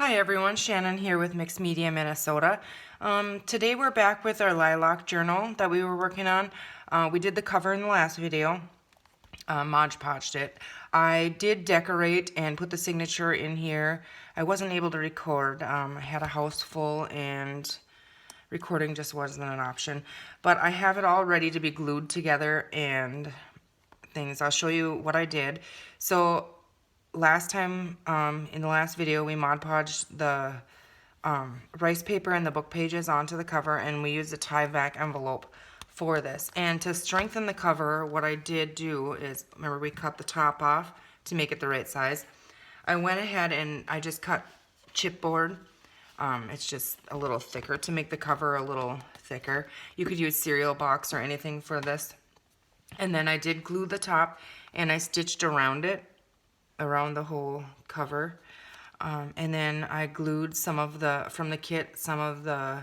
Hi everyone, Shannon here with Mixed Media Minnesota. Today we're back with our lilac journal that we were working on. We did the cover in the last video, Mod Podged it. I did decorate and put the signature in here. I wasn't able to record. I had a house full and recording just wasn't an option. But I have it all ready to be glued together and things. I'll show you what I did. So last time, in the last video, we Mod Podged the rice paper and the book pages onto the cover, and we used a tie-back envelope for this. And to strengthen the cover, what I did do is, remember we cut the top off to make it the right size. I went ahead and I just cut chipboard. It's just a little thicker to make the cover a little thicker. You could use cereal box or anything for this. And then I did glue the top and I stitched around it, around the whole cover. And then I glued some of the, from the kit, some of the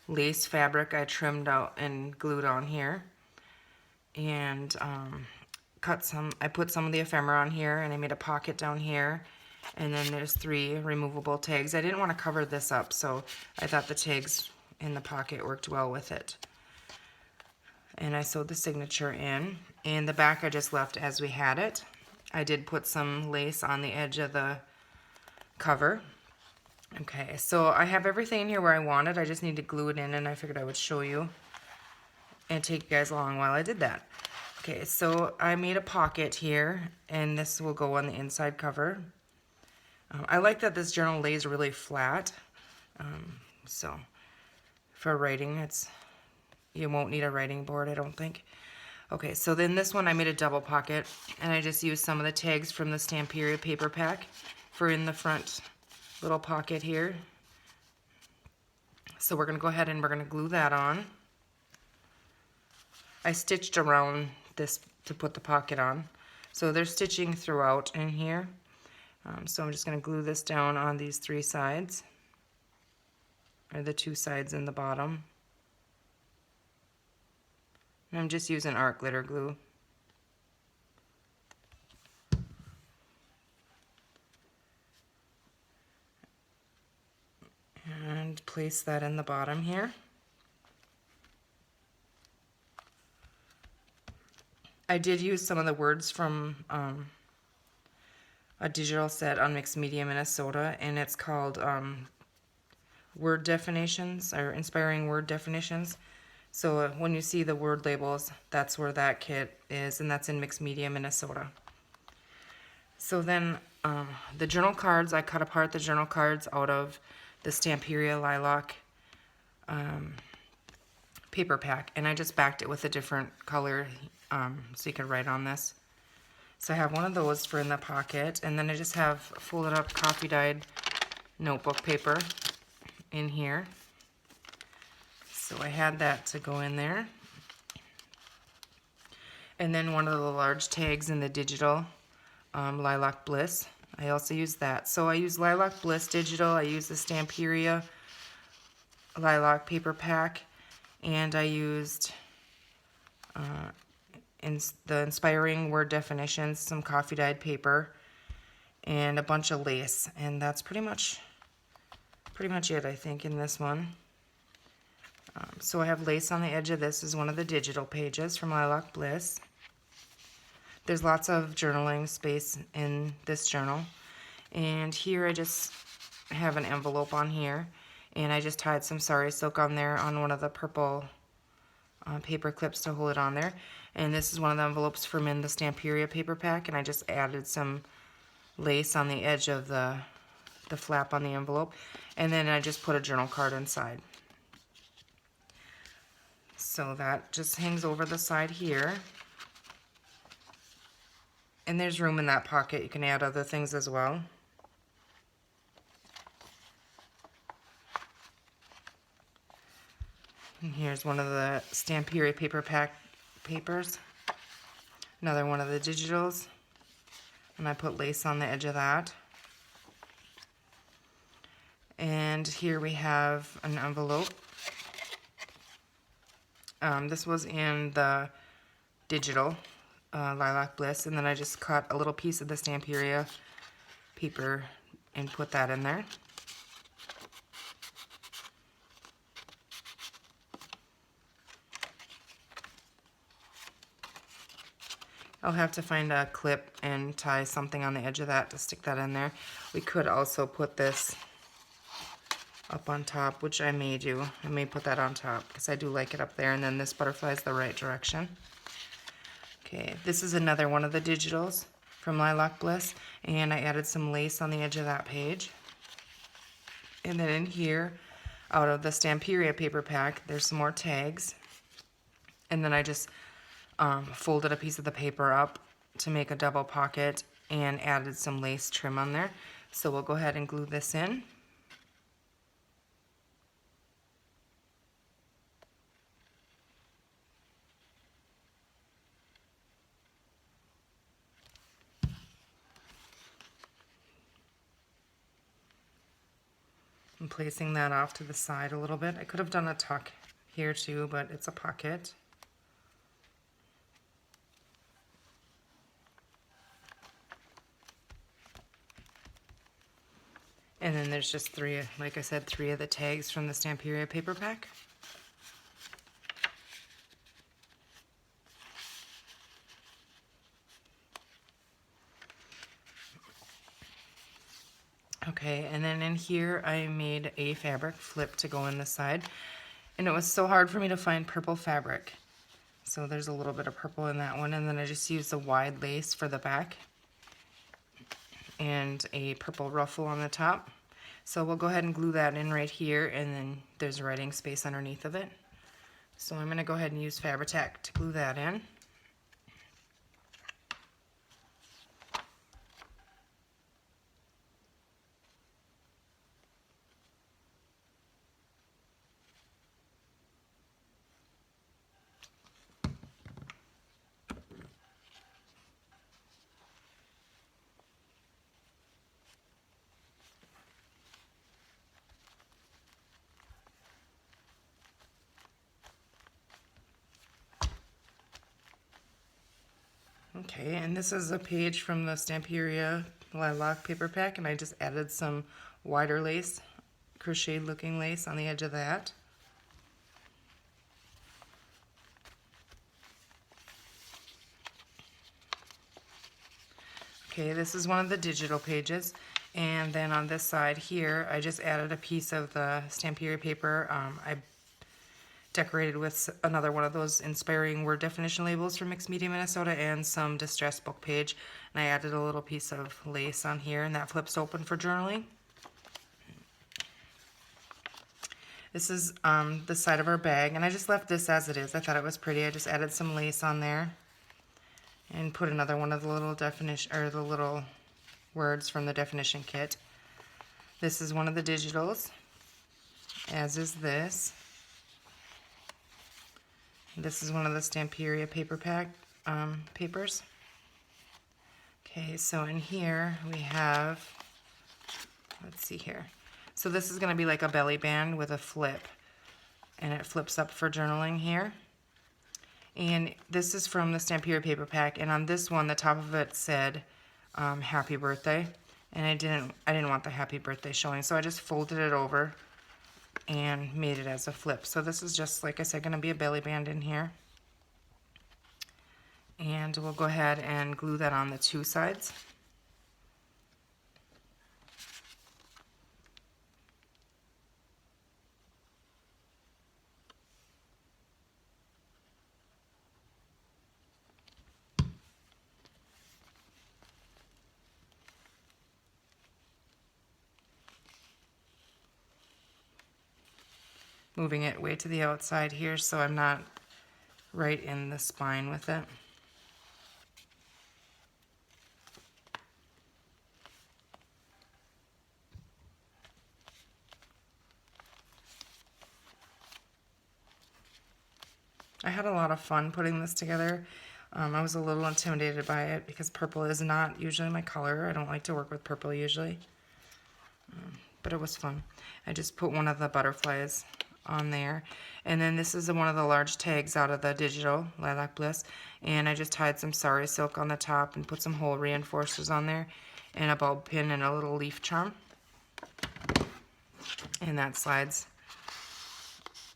lace fabric I trimmed out and glued on here. And I put some of the ephemera on here, and I made a pocket down here. And then there's 3 removable tags. I didn't want to cover this up, so I thought the tags in the pocket worked well with it. And I sewed the signature in. And the back I just left as we had it. I did put some lace on the edge of the cover. Okay, so I have everything in here where I want it. I just need to glue it in, and I figured I would show you and take you guys along while I did that. Okay, so I made a pocket here, and this will go on the inside cover. I like that this journal lays really flat, so for writing, you won't need a writing board, I don't think. Okay, so then this one I made a double pocket, and I just used some of the tags from the Stamperia paper pack for in the front little pocket here. So we're going to go ahead and we're going to glue that on. I stitched around this to put the pocket on. So there's stitching throughout in here. So I'm just going to glue this down on these 3 sides, or the 2 sides in the bottom. And I'm just using art glitter glue. And place that in the bottom here. I did use some of the words from a digital set on Mixed Media Minnesota, and it's called Word Definitions, or Inspiring Word Definitions. So when you see the word labels, that's where that kit is, and that's in Mixed Media Minnesota. So then the journal cards, I cut apart the journal cards out of the Stamperia Lilac paper pack, and I just backed it with a different color so you could write on this. So I have one of those for in the pocket, and then I just have folded up coffee dyed notebook paper in here. So I had that to go in there. And then one of the large tags in the digital Lilac Bliss. I also use that. So I use Lilac Bliss digital, I use the Stamperia Lilac paper pack, and I used the Inspiring Word Definitions, some coffee dyed paper, and a bunch of lace. And that's pretty much it, I think, in this one. So I have lace on the edge of this. Is one of the digital pages from Lilac Bliss. There's lots of journaling space in this journal. And here I just have an envelope on here, and I just tied some sari silk on there on one of the purple paper clips to hold it on there. And this is one of the envelopes from in the Stamperia paper pack, and I just added some lace on the edge of the flap on the envelope, and then I just put a journal card inside. So that just hangs over the side here. And there's room in that pocket. You can add other things as well. And here's one of the Stamperia paper pack papers. Another one of the digitals. And I put lace on the edge of that. And here we have an envelope. This was in the digital Lilac Bliss, and then I just cut a little piece of the Stamperia paper and put that in there. I'll have to find a clip and tie something on the edge of that to stick that in there. We could also put this up on top, which I may do. I may put that on top because I do like it up there, and then this butterfly is the right direction. Okay, this is another one of the digitals from Lilac Bliss, and I added some lace on the edge of that page. And then in here, out of the Stamperia paper pack, there's some more tags. And then I just folded a piece of the paper up to make a double pocket and added some lace trim on there. So we'll go ahead and glue this in. I'm placing that off to the side a little bit. I could have done a tuck here too, but it's a pocket. And then there's just three, like I said, three of the tags from the Stamperia paper pack. Okay, and then in here I made a fabric flip to go in the side, and it was so hard for me to find purple fabric. So there's a little bit of purple in that one, and then I just used a wide lace for the back and a purple ruffle on the top. So we'll go ahead and glue that in right here, and then there's a writing space underneath of it. So I'm going to go ahead and use Fabri-Tac to glue that in. Okay, and this is a page from the Stamperia Lilac paper pack, and I just added some wider lace, crocheted looking lace on the edge of that. Okay, this is one of the digital pages, and then on this side here I just added a piece of the Stamperia paper. I decorated with another one of those inspiring word definition labels from Mixed Media Minnesota and some distress book page, and I added a little piece of lace on here, and that flips open for journaling. This is the side of our bag, and I just left this as it is. I thought it was pretty. I just added some lace on there and put another one of the little definition, or the little words from the definition kit. This is one of the digitals, as is this. This is one of the Stamperia paper pack papers. Okay, so in here we have, let's see here. So this is going to be like a belly band with a flip, and it flips up for journaling here. And this is from the Stamperia paper pack, and on this one the top of it said happy birthday, and I didn't want the happy birthday showing, so I just folded it over and made it as a flip. So this is just, like I said, going to be a belly band in here, and we'll go ahead and glue that on the two sides. Moving it way to the outside here so I'm not right in the spine with it. I had a lot of fun putting this together. I was a little intimidated by it because purple is not usually my color. I don't like to work with purple usually, but it was fun. I just put one of the butterflies on there, and then this is one of the large tags out of the digital Lilac Bliss, and I just tied some sari silk on the top and put some hole reinforcers on there and a bulb pin and a little leaf charm, and that slides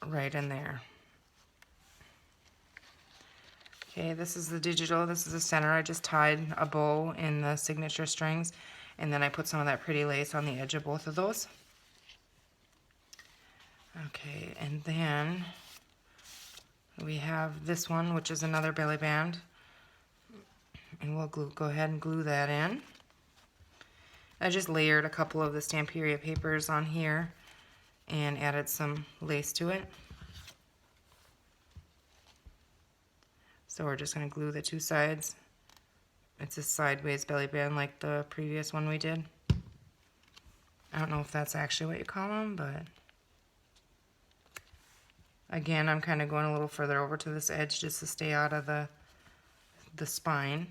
right in there. Okay, this is the digital, this is the center. I just tied a bow in the signature strings, and then I put some of that pretty lace on the edge of both of those. Okay, and then we have this one, which is another belly band, and we'll go ahead and glue that in. I just layered a couple of the Stamperia papers on here and added some lace to it. So we're just going to glue the two sides. It's a sideways belly band like the previous one we did. I don't know if that's actually what you call them, but again, I'm kind of going a little further over to this edge just to stay out of the spine.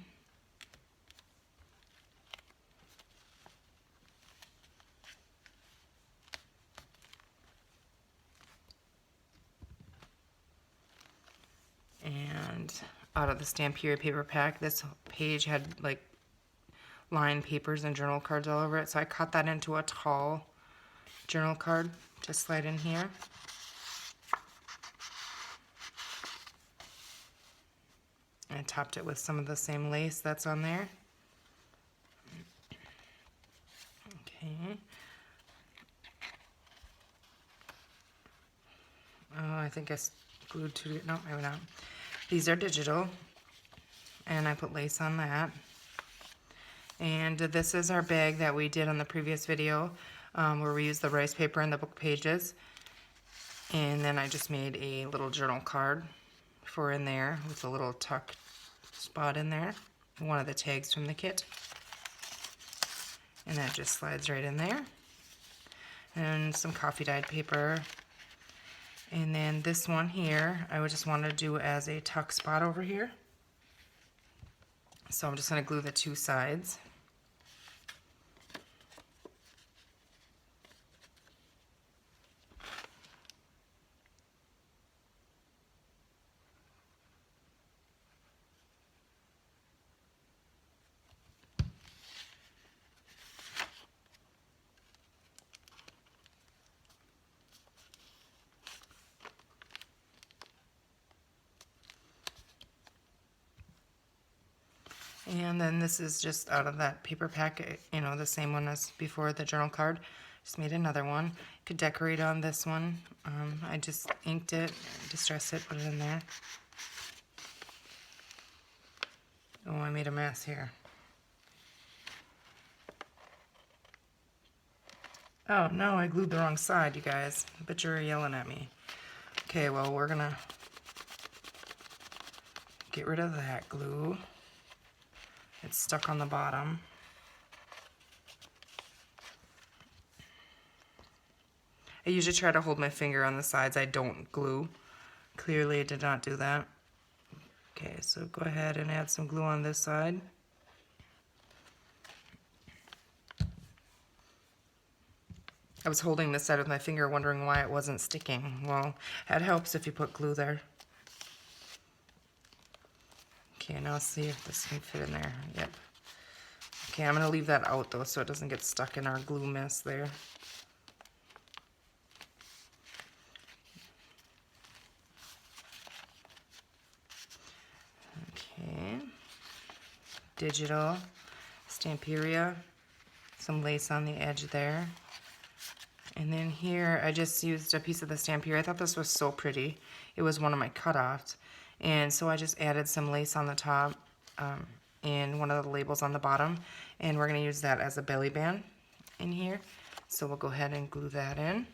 And out of the Stamperia paper pack, this page had like lined papers and journal cards all over it, so I cut that into a tall journal card to slide in here. And I topped it with some of the same lace that's on there. Okay. Oh, I think I glued two, no, maybe not. These are digital, and I put lace on that. And this is our bag that we did on the previous video, where we used the rice paper and the book pages. And then I just made a little journal card for in there with a little tuck spot in there, one of the tags from the kit. And that just slides right in there. And some coffee dyed paper. And then this one here, I would just want to do as a tuck spot over here. So I'm just going to glue the two sides. And then this is just out of that paper pack, you know, the same one as before, the journal card. Just made another one. Could decorate on this one. I just inked it, distressed it, put it in there. Oh, I made a mess here. Oh no, I glued the wrong side, you guys. I bet you're yelling at me. Okay, well, we're gonna get rid of that glue. It's stuck on the bottom. I usually try to hold my finger on the sides. I don't glue. Clearly I did not do that. Okay, so go ahead and add some glue on this side. I was holding this side with my finger wondering why it wasn't sticking. Well, that helps if you put glue there. Okay, now let's see if this can fit in there. Yep. Okay, I'm going to leave that out though so it doesn't get stuck in our glue mess there. Okay. Digital, Stamperia, some lace on the edge there. And then here I just used a piece of the Stamperia. I thought this was so pretty. It was one of my cut-offs. And so I just added some lace on the top and one of the labels on the bottom. And we're going to use that as a belly band in here. So we'll go ahead and glue that in.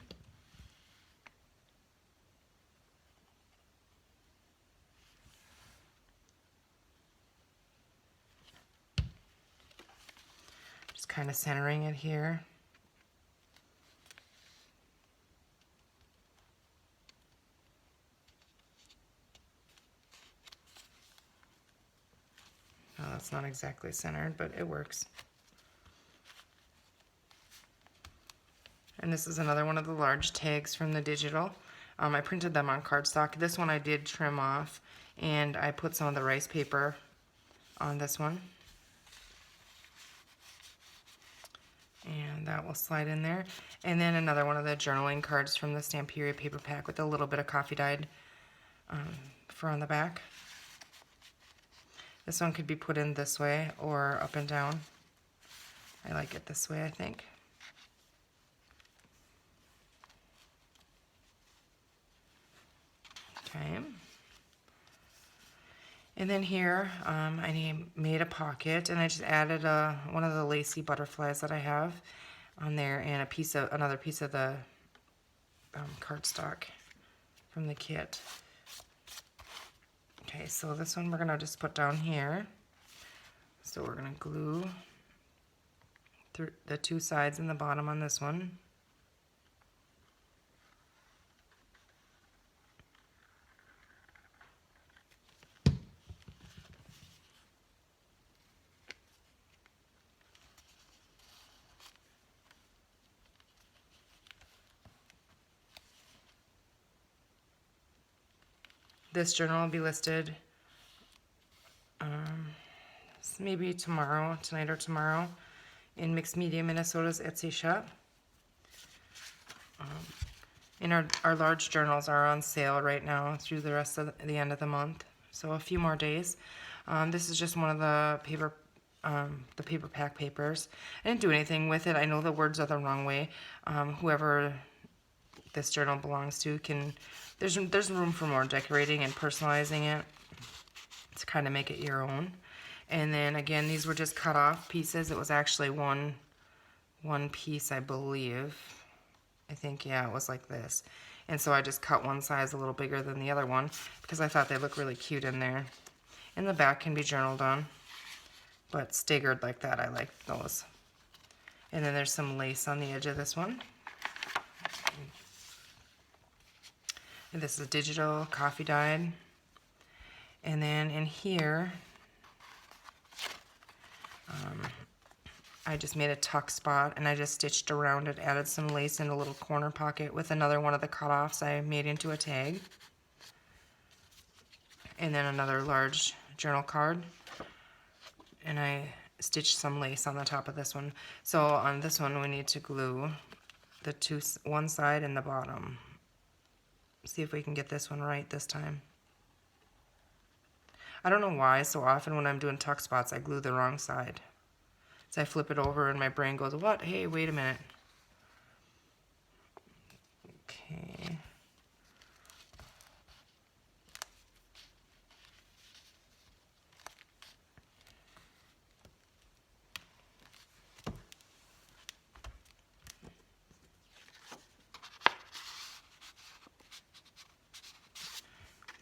Just kind of centering it here. Oh, that's not exactly centered, but it works. And this is another one of the large tags from the digital. I printed them on cardstock. This one I did trim off, and I put some of the rice paper on this one. And that will slide in there. And then another one of the journaling cards from the Stamperia paper pack with a little bit of coffee dyed fur on the back. This one could be put in this way or up and down. I like it this way, I think. Okay. And then here, I made a pocket, and I just added one of the lacy butterflies that I have on there, and another piece of the cardstock from the kit. Okay, so this one we're gonna just put down here. So we're gonna glue through the two sides and the bottom on this one. This journal will be listed maybe tomorrow, tonight or tomorrow, in Mixed Media Minnesota's Etsy shop. And our large journals are on sale right now through the rest of the end of the month, so a few more days. This is just one of the paper pack papers. I didn't do anything with it. I know the words are the wrong way. Whoever this journal belongs to can, there's room for more decorating and personalizing it to kind of make it your own. And then again, these were just cut off pieces. It was actually one piece, I believe. I think, yeah, it was like this. And so I just cut one size a little bigger than the other one because I thought they look really cute in there. And the back can be journaled on, but staggered like that, I like those. And then there's some lace on the edge of this one. And this is digital, coffee dyed. And then in here, I just made a tuck spot, and I just stitched around it, added some lace in a little corner pocket with another one of the cutoffs I made into a tag. And then another large journal card. And I stitched some lace on the top of this one. So on this one, we need to glue one side and the bottom. See if we can get this one right this time. I don't know why so often when I'm doing tuck spots I glue the wrong side. So I flip it over and my brain goes, what? Hey, wait a minute. Okay.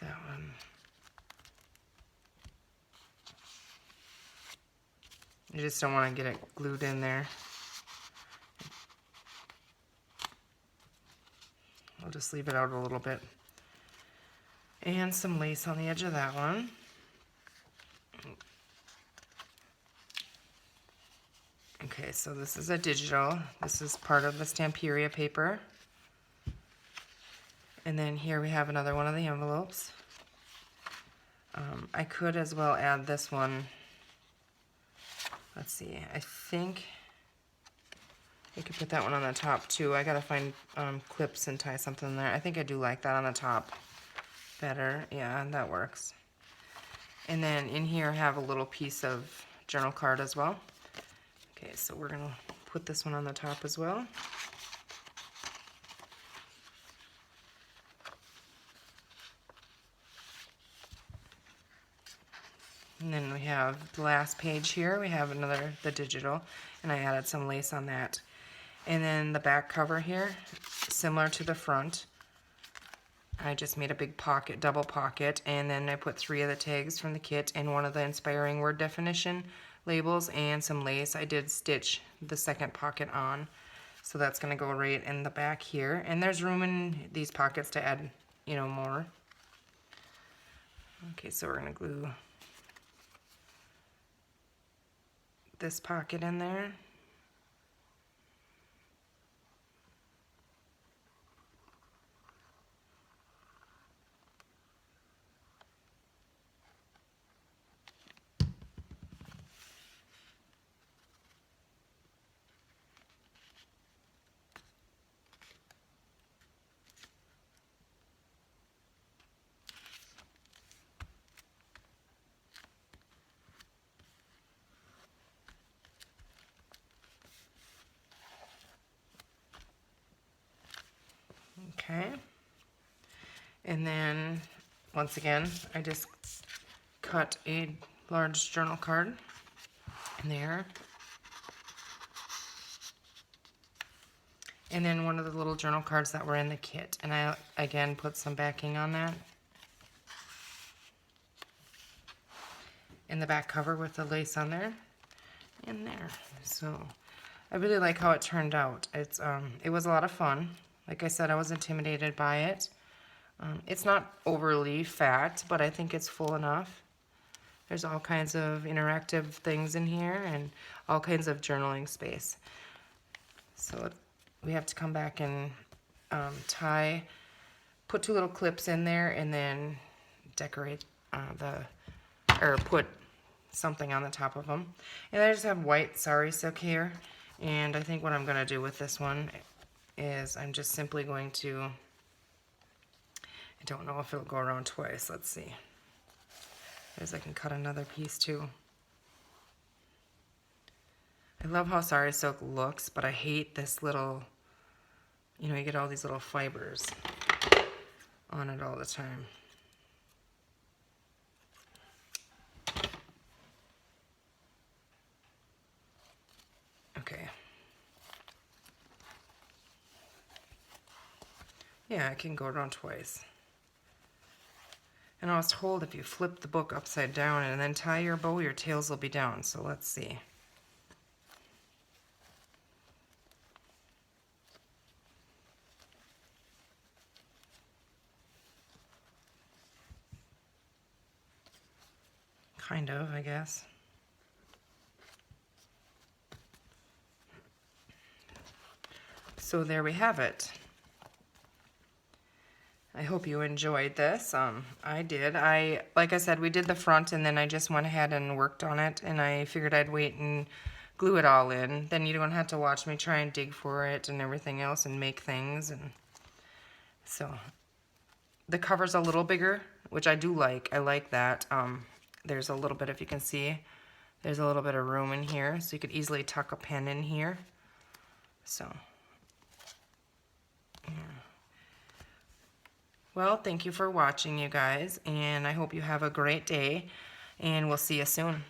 That one. You just don't want to get it glued in there. I'll just leave it out a little bit. And some lace on the edge of that one. Okay, so this is a digital. This is part of the Stamperia paper. And then here we have another one of the envelopes. I could as well add this one. Let's see, I think I could put that one on the top too. I gotta find clips and tie something there. I think I do like that on the top better. Yeah, that works. And then in here I have a little piece of journal card as well. Okay, so we're gonna put this one on the top as well. And then we have the last page here. We have the digital, and I added some lace on that. And then the back cover here, similar to the front. I just made a big pocket, double pocket, and then I put 3 of the tags from the kit and one of the inspiring word definition labels and some lace. I did stitch the second pocket on, so that's gonna go right in the back here. And there's room in these pockets to add, more. Okay, so we're gonna glue this pocket in there. Okay. And then, once again, I just cut a large journal card in there. And then one of the little journal cards that were in the kit. And I, again, put some backing on that. In the back cover with the lace on there. In there. So, I really like how it turned out. It was a lot of fun. Like I said, I was intimidated by it. It's not overly fat, but I think it's full enough. There's all kinds of interactive things in here and all kinds of journaling space. So we have to come back and put 2 little clips in there and then decorate put something on the top of them. And I just have white sari silk here. And I think what I'm going to do with this one is I'm just simply going to, I don't know if it'll go around twice. Let's see. There's, I can cut another piece too. I love how sari silk looks, but I hate this little, you know, you get all these little fibers on it all the time. Okay. Yeah, I can go around twice. And I was told if you flip the book upside down and then tie your bow, your tails will be down. So let's see. Kind of, I guess. So there we have it. I hope you enjoyed this. I did. Like I said, we did the front and then I just went ahead and worked on it, and I figured I'd wait and glue it all in. Then you don't have to watch me try and dig for it and everything else and make things. And so the cover's a little bigger, which I do like. I like that. There's a little bit, if you can see, there's a little bit of room in here, so you could easily tuck a pen in here. So, yeah. Well, thank you for watching, you guys, and I hope you have a great day, and we'll see you soon.